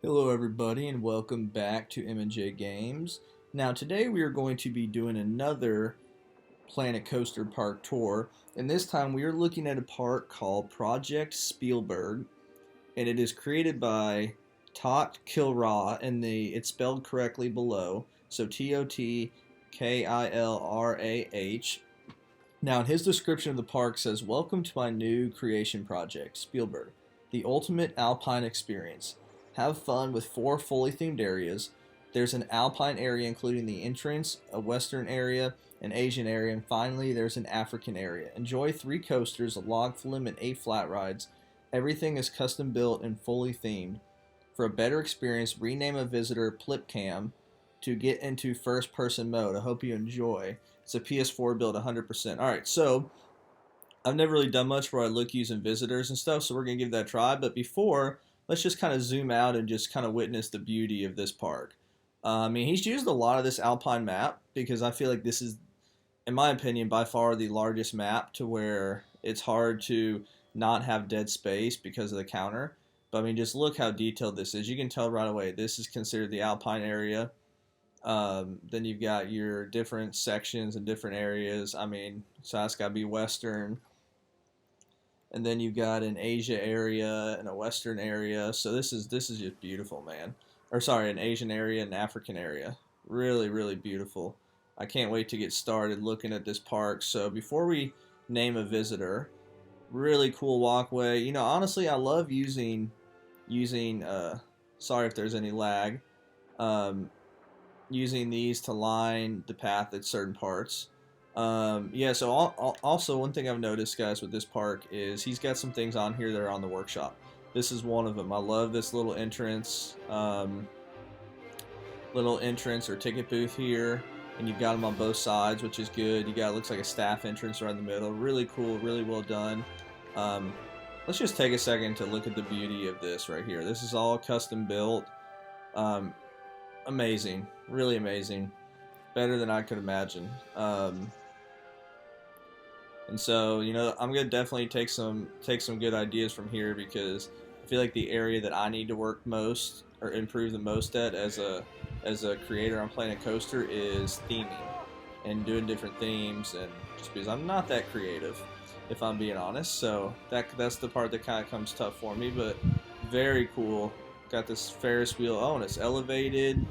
Hello everybody and welcome back to M&J Games. Now today we are going to be doing another Planet Coaster Park tour, and this time we are looking at a park called Project Spielberg, and it is created by Tot Kilrah, and it's spelled correctly below, so Totkilrah. Now in his description of the park says, "Welcome to my new creation project, Spielberg, the ultimate alpine experience. Have fun with 4 fully themed areas. There's an alpine area including the entrance, a western area, an Asian area, and finally there's an African area. Enjoy 3 coasters, a log flume, and 8 flat rides. Everything is custom built and fully themed. For a better experience, rename a visitor Plipcam to get into first person mode. I hope you enjoy. It's a PS4 build 100%. Alright, so I've never really done much where I look using visitors and stuff, so we're going to give that a try. But before, let's just kind of zoom out and just kind of witness the beauty of this park. I mean, he's used a lot of this alpine map because I feel like this is, in my opinion, by far the largest map to where it's hard to not have dead space because of the counter. But I mean, just look how detailed this is. You can tell right away this is considered the alpine area. Then you've got your different sections and different areas. I mean, so that's got to be western. And then you've got an Asia area and a Western area. So this is just beautiful, man. Or sorry, an Asian area and an African area. Really, really beautiful. I can't wait to get started looking at this park. So before we name a visitor, really cool walkway. You know, honestly, I love using sorry if there's any lag. Using these to line the path at certain parts. Yeah, so also one thing I've noticed, guys, with this park is he's got some things on here that are on the workshop. This is one of them. I love this little entrance or ticket booth here, and you've got them on both sides, which is good. You got, looks like a staff entrance right in the middle. Really cool, really well done. Let's just take a second to look at the beauty of this right here. This is all custom built. Amazing, really amazing. Better than I could imagine. And so, you know, I'm gonna definitely take some good ideas from here because I feel like the area that I need to work most or improve the most at as a creator on Planet Coaster is theming and doing different themes, and just because I'm not that creative, if I'm being honest. So that's the part that kind of comes tough for me, but very cool. Got this Ferris wheel. Oh, and it's elevated.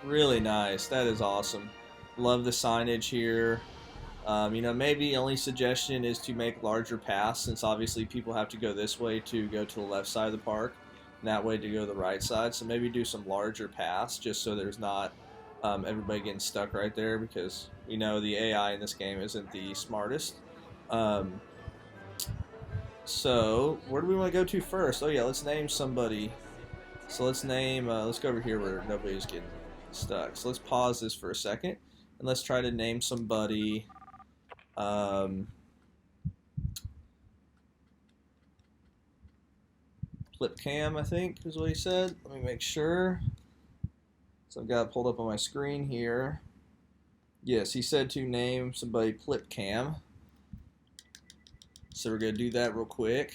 Really nice. That is awesome. Love the signage here. You know, maybe only suggestion is to make larger paths, since obviously people have to go this way to go to the left side of the park, and that way to go to the right side. So maybe do some larger paths just so there's not everybody getting stuck right there, because we know the AI in this game isn't the smartest. So where do we want to go to first? Oh yeah, let's name somebody. So let's name, let's go over here where nobody's getting stuck. So let's pause this for a second, and let's try to name somebody. Plipcam, I think, is what he said. Let me make sure. So I've got it pulled up on my screen here. Yes, he said to name somebody Plipcam. So we're going to do that real quick.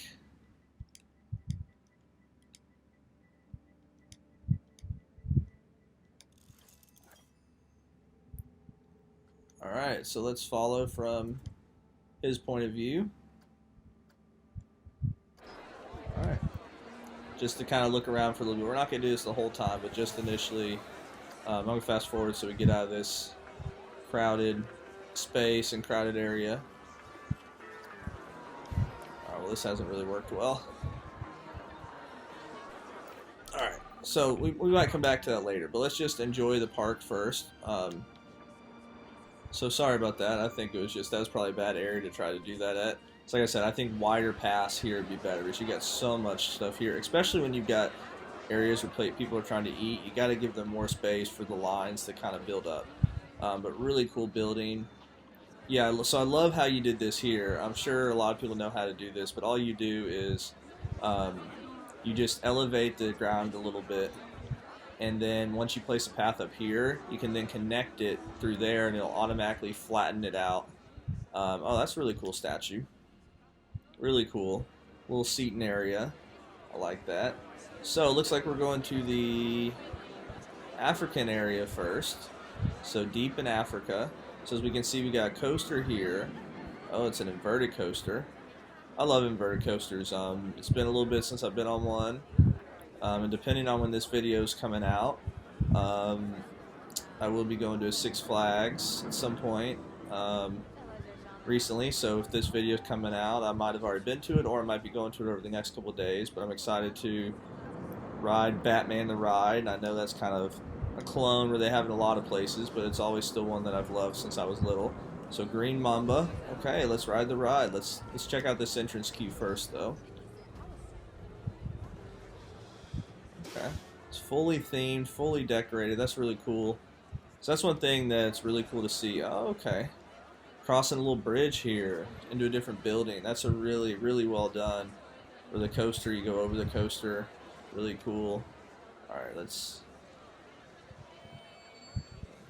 Alright, so let's follow from his point of view. Alright. Just to kind of look around for a little bit. We're not going to do this the whole time, but just initially, I'm going to fast forward so we get out of this crowded space and crowded area. Alright, well this hasn't really worked well. Alright, so we might come back to that later, but let's just enjoy the park first. So sorry about that. I think it was just, that was probably a bad area to try to do that at. So like I said, I think wider paths here would be better because you got so much stuff here, especially when you've got areas where people are trying to eat. You got to give them more space for the lines to kind of build up. But really cool building. Yeah, so I love how you did this here. I'm sure a lot of people know how to do this, but all you do is you just elevate the ground a little bit, and then once you place a path up here, you can then connect it through there, and it'll automatically flatten it out. Oh, that's a really cool statue. Really cool. Little seating area. I like that. So it looks like we're going to the African area first. So deep in Africa. So as we can see, we got a coaster here. Oh, it's an inverted coaster. I love inverted coasters. It's been a little bit since I've been on one. And depending on when this video is coming out, um, I will be going to a Six Flags at some point recently. So if this video is coming out, I might have already been to it, or I might be going to it over the next couple of days. But I'm excited to ride Batman the Ride. I know that's kind of a clone where they have it in a lot of places, but it's always still one that I've loved since I was little. So Green Mamba. Okay, let's ride the ride. Let's check out this entrance queue first, though. Okay, it's fully themed, fully decorated. That's really cool. So that's one thing that's really cool to see. Oh, okay. Crossing a little bridge here into a different building. That's a really well done. For the coaster, you go over the coaster. Really cool. Alright, let's...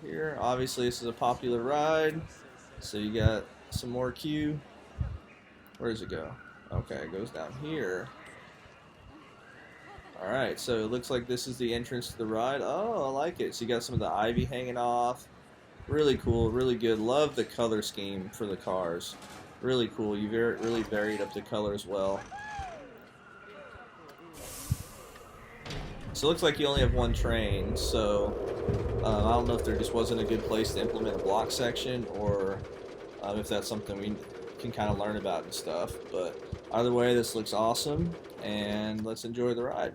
Here, obviously this is a popular ride. So you got some more queue. Where does it go? Okay, it goes down here. Alright, so it looks like this is the entrance to the ride. Oh, I like it. So you got some of the ivy hanging off. Really cool, really good. Love the color scheme for the cars. Really cool. You really varied up the color as well. So it looks like you only have one train, so I don't know if there just wasn't a good place to implement a block section, or if that's something we can kind of learn about and stuff. But either way, this looks awesome, and let's enjoy the ride.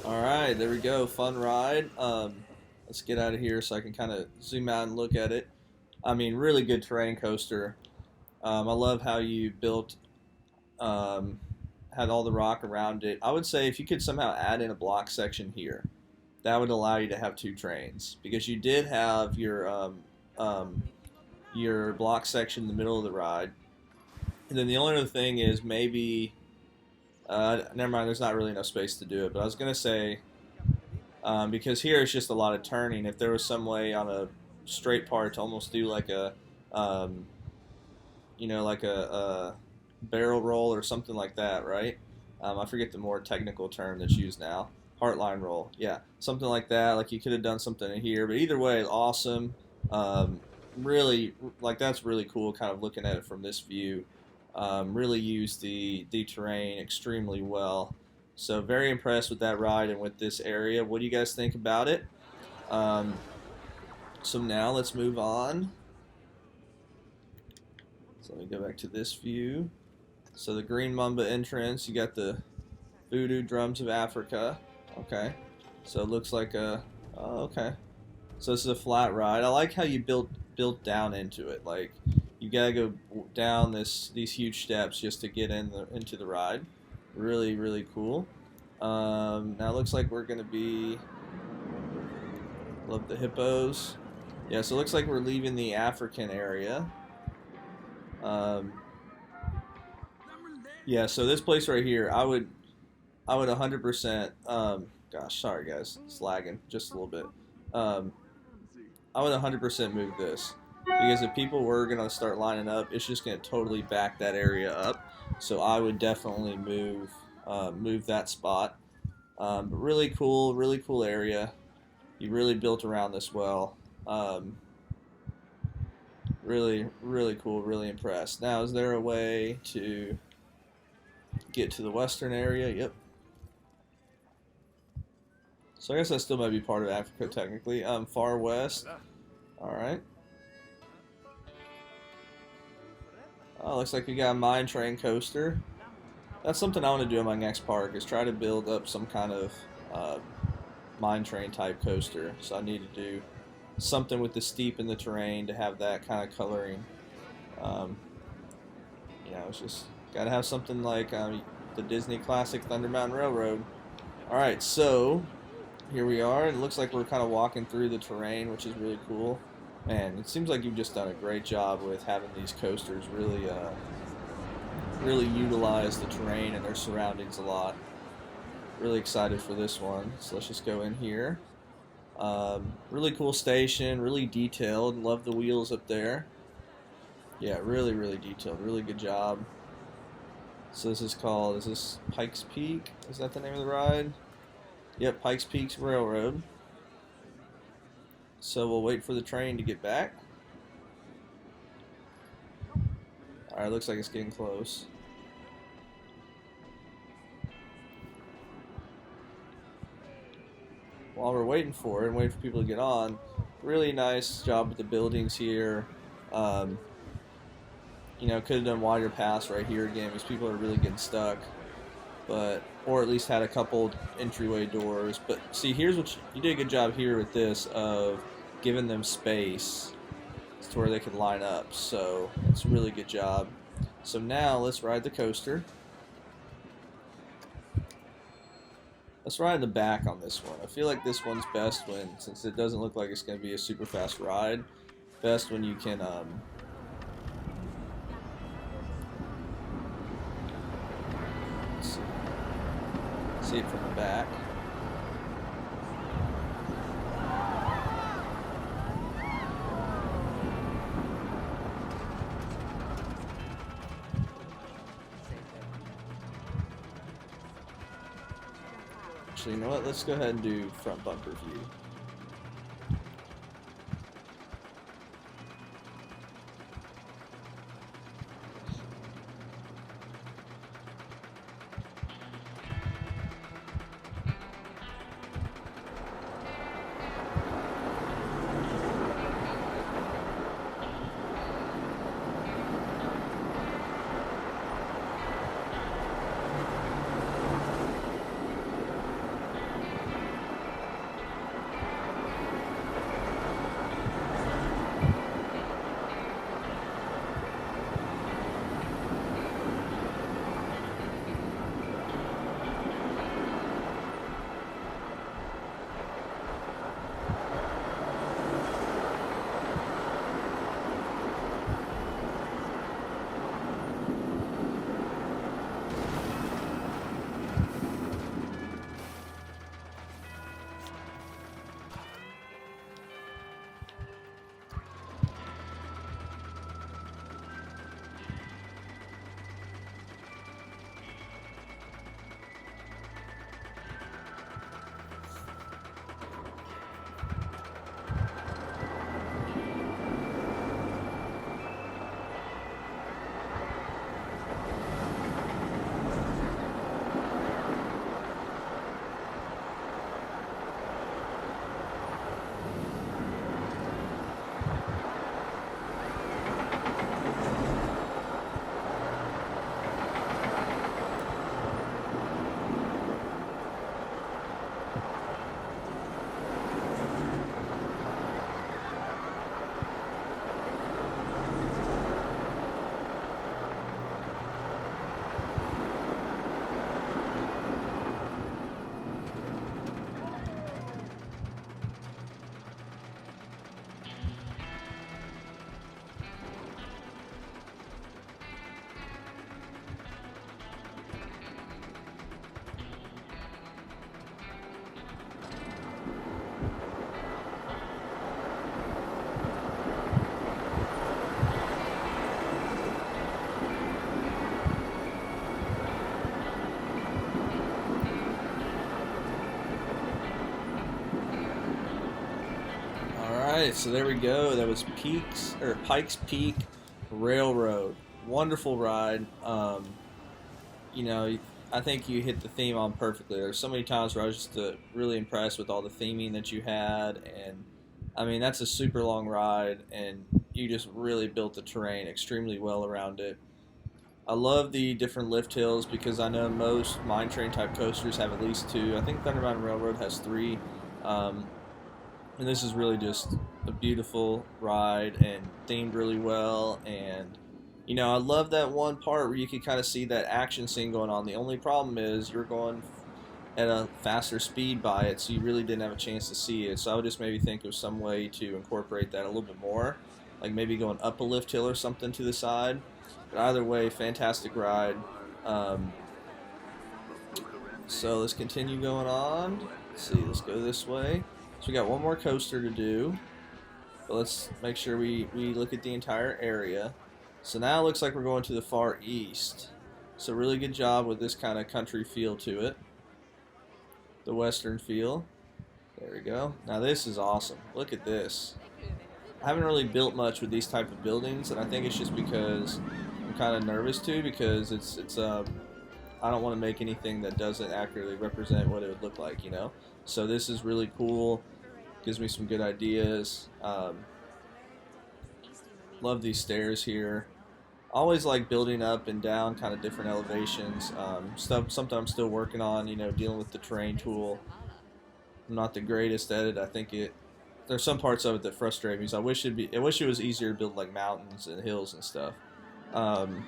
Alright, there we go. Fun ride. Let's get out of here so I can kind of zoom out and look at it. I mean, really good terrain coaster. I love how you built, had all the rock around it. I would say if you could somehow add in a block section here, that would allow you to have two trains. Because you did have your block section in the middle of the ride. And then the only other thing is maybe... never mind, there's not really enough space to do it. But I was going to say, because here it's just a lot of turning, if there was some way on a straight part to almost do like a, like a barrel roll or something like that, right? I forget the more technical term that's used now. Heartline roll. Yeah, something like that. Like you could have done something in here. But either way, awesome. Really, like that's really cool kind of looking at it from this view. Really used the terrain extremely well. So very impressed with that ride and with this area. What do you guys think about it? So now let's move on. So let me go back to this view. So the Green Mamba entrance, you got the Voodoo Drums of Africa. Okay. So it looks like a... Oh, okay. So this is a flat ride. I like how you built down into it. Like, you gotta go down these huge steps just to get into the ride. Really, really cool. Now it looks like we're gonna be... Love the hippos. Yeah, so it looks like we're leaving the African area. Yeah, so this place right here, I would 100%. Gosh, sorry guys, it's lagging just a little bit. I would 100% move this. Because if people were going to start lining up, it's just going to totally back that area up. So I would definitely move that spot. But really cool area. You really built around this well. Really cool, really impressed. Now, is there a way to get to the western area. Yep. So I guess that still might be part of Africa technically. Far west. All right. Oh, looks like we got a mine train coaster. That's something I want to do in my next park, is try to build up some kind of mine train type coaster. So I need to do something with the steep in the terrain to have that kind of coloring. You know, it's just got to have something like the Disney classic Thunder Mountain Railroad. Alright, so here we are. It looks like we're kind of walking through the terrain, which is really cool. Man, it seems like you've just done a great job with having these coasters really really utilize the terrain and their surroundings a lot. Really excited for this one. So let's just go in here. Really cool station, really detailed. Love the wheels up there. Yeah, really, really detailed. Really good job. So this is called, is this Pikes Peak? Is that the name of the ride? Yep, Pikes Peak Railroad. So we'll wait for the train to get back. Alright, looks like it's getting close. While we're waiting for it and waiting for people to get on, really nice job with the buildings here. You know, could have done wider paths right here again because people are really getting stuck. But, or at least had a couple entryway doors. But see, here's what you did a good job here with this of giving them space to where they could line up. So it's a really good job. So now let's ride the coaster. Let's ride in the back on this one. I feel like this one's best when, since it doesn't look like it's going to be a super fast ride, best when you can see it from the back. Actually, you know what? Let's go ahead and do front bumper view. Alright, so there we go. That was Pikes Peak Railroad. Wonderful ride. you know, I think you hit the theme on perfectly. There's so many times where I was just really impressed with all the theming that you had, and I mean that's a super long ride, and you just really built the terrain extremely well around it. I love the different lift hills because I know most mine train type coasters have at least two. I think Thunder Mountain Railroad has three, um, and this is really just a beautiful ride and themed really well. And you know, I love that one part where you can kind of see that action scene going on. The only problem is you're going at a faster speed by it, so you really didn't have a chance to see it. So I would just maybe think of some way to incorporate that a little bit more, like maybe going up a lift hill or something to the side. But either way, fantastic ride. Um, so let's continue going on. Let's see, let's go this way. So we got one more coaster to do. But let's make sure we look at the entire area. So now it looks like we're going to the far east. So really good job with this kind of country feel to it. The western feel. There we go. Now this is awesome. Look at this. I haven't really built much with these type of buildings, and I think it's just because I'm kind of nervous too, because it's I don't want to make anything that doesn't accurately represent what it would look like, you know. So this is really cool. Gives me some good ideas. Love these stairs here. Always like building up and down kind of different elevations. Stuff something I'm still working on, you know, dealing with the terrain tool. I'm not the greatest at it. I think there's some parts of it that frustrate me. So I wish it was easier to build like mountains and hills and stuff. Um,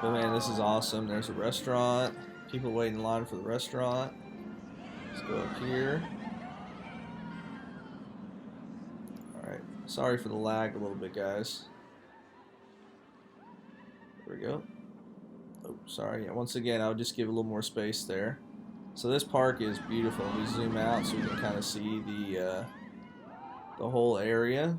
but man, this is awesome. There's a restaurant. People waiting in line for the restaurant. Let's go up here. Alright. Sorry for the lag a little bit, guys. There we go. Oh, sorry. Yeah, once again, I would just give a little more space there. So this park is beautiful. We zoom out so we can kind of see the whole area.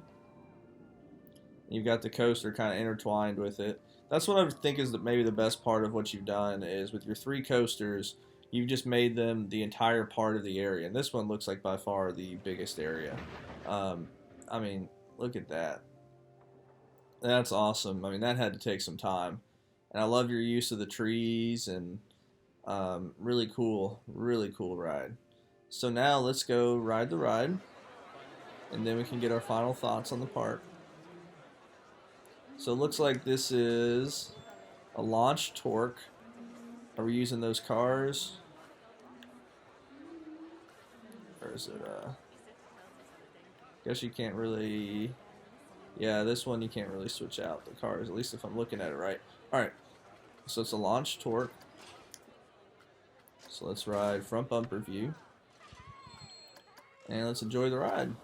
You've got the coaster kind of intertwined with it. That's what I think is maybe the best part of what you've done is with your three coasters, you've just made them the entire part of the area. And this one looks like by far the biggest area. I mean, look at that. That's awesome. I mean, that had to take some time. And I love your use of the trees and really cool ride. So now let's go ride the ride, and then we can get our final thoughts on the park. So it looks like this is a launch torque. Are we using those cars? Or is it guess you can't really. Yeah, this one you can't really switch out the cars, at least if I'm looking at it right. Alright, so it's a launch torque. So let's ride front bumper view. And let's enjoy the ride.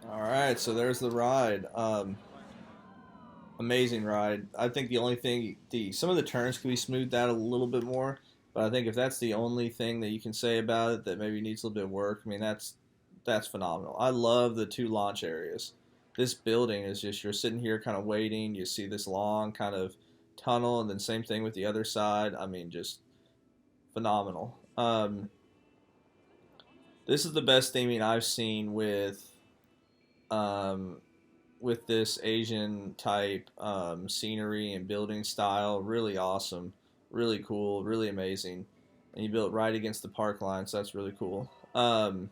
Alright, so there's the ride. Amazing ride. I think the only thing, some of the turns could be smoothed out a little bit more, But I think if that's the only thing that you can say about it that maybe needs a little bit of work, I mean that's phenomenal. I love the two launch areas. This building is just you're sitting here kind of waiting. You see this long kind of tunnel, and then same thing with the other side. I mean, just phenomenal. This is the best theming I've seen um, with this Asian type scenery and building style. Really awesome, really cool, really amazing. And you built right against the park line, so that's really cool. All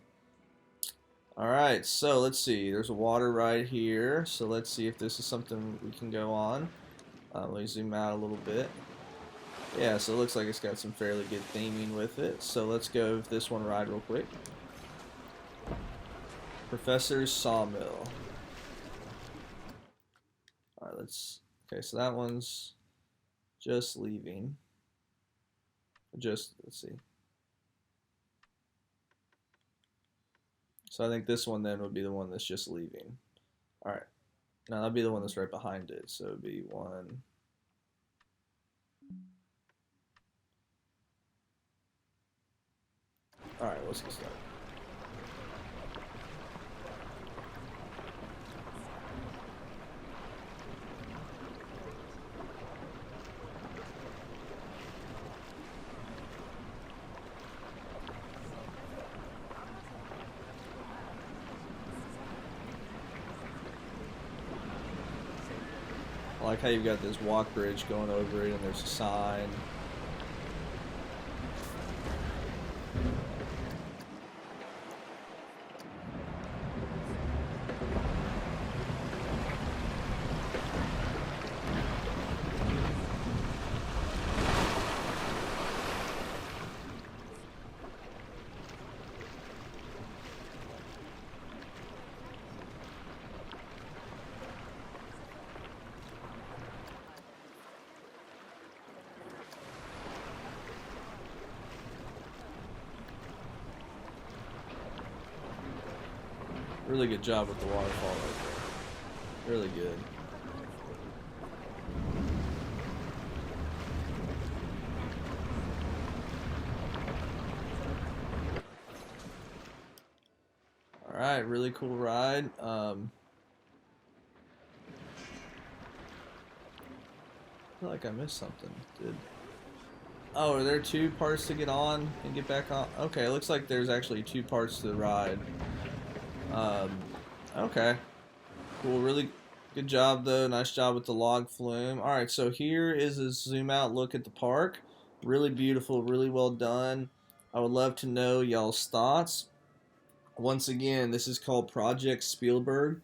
right, so let's see. There's a water right here, so let's see if this is something we can go on. Let me zoom out a little bit. Yeah, so it looks like it's got some fairly good theming with it. So let's go with this one ride real quick. Professor's Sawmill. Alright, okay, so that one's just leaving. Let's see. So I think this one then would be the one that's just leaving. Alright, now that'd be the one that's right behind it. So it'd be one. Alright, let's get started. I like how you've got this walk bridge going over it and there's a sign. Really good job with the waterfall right there. Really good. Alright, really cool ride. I feel like I missed something. Oh, are there two parts to get on and get back on? Okay, it looks like there's actually two parts to the ride. Okay. Cool, really good job though. Nice job with the log flume. Alright, so here is a zoom out look at the park. Really beautiful, really well done. I would love to know y'all's thoughts. Once again, this is called Project Spielberg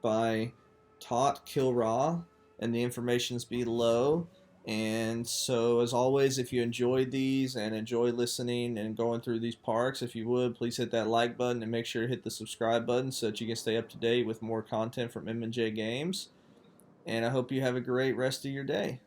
by Tot Kilraw, and the information's below. And so, as always, if you enjoyed these and enjoy listening and going through these parks, if you would, please hit that like button and make sure to hit the subscribe button so that you can stay up to date with more content from M&J Games. And I hope you have a great rest of your day.